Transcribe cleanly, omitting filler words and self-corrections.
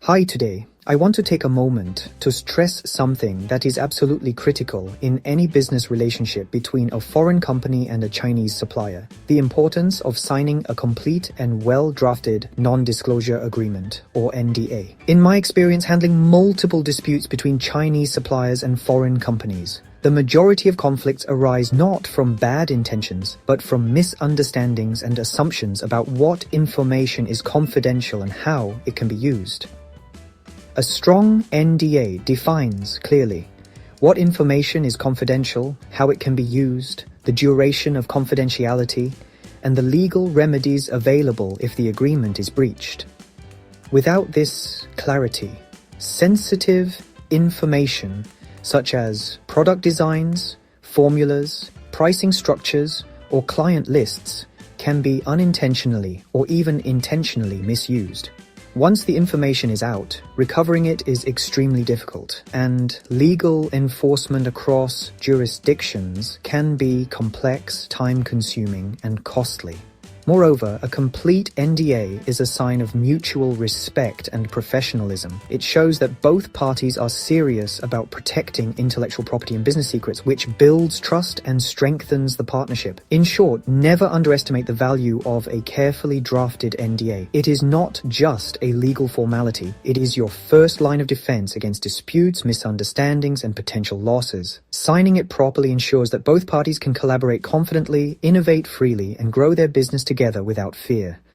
Hi, today I want to take a moment to stress something that is absolutely critical in any business relationship between a foreign company and a Chinese supplier: the importance of signing a complete and well-drafted non-disclosure agreement, or NDA. In my experience handling multiple disputes between Chinese suppliers and foreign companies, the majority of conflicts arise not from bad intentions, but from misunderstandings and assumptions about what information is confidential and how it can be used. A strong NDA defines clearly what information is confidential, how it can be used, the duration of confidentiality, and the legal remedies available if the agreement is breached. Without this clarity, sensitive information such as product designs, formulas, pricing structures, or client lists can be unintentionally or even intentionally misused. Once the information is out, recovering it is extremely difficult, and legal enforcement across jurisdictions can be complex, time-consuming, and costly. Moreover, a complete NDA is a sign of mutual respect and professionalism. It shows that both parties are serious about protecting intellectual property and business secrets, which builds trust and strengthens the partnership. In short, never underestimate the value of a carefully drafted NDA. It is not just a legal formality. It is your first line of defense against disputes, misunderstandings, and potential losses. Signing it properly ensures that both parties can collaborate confidently, innovate freely, and grow their business together without fear.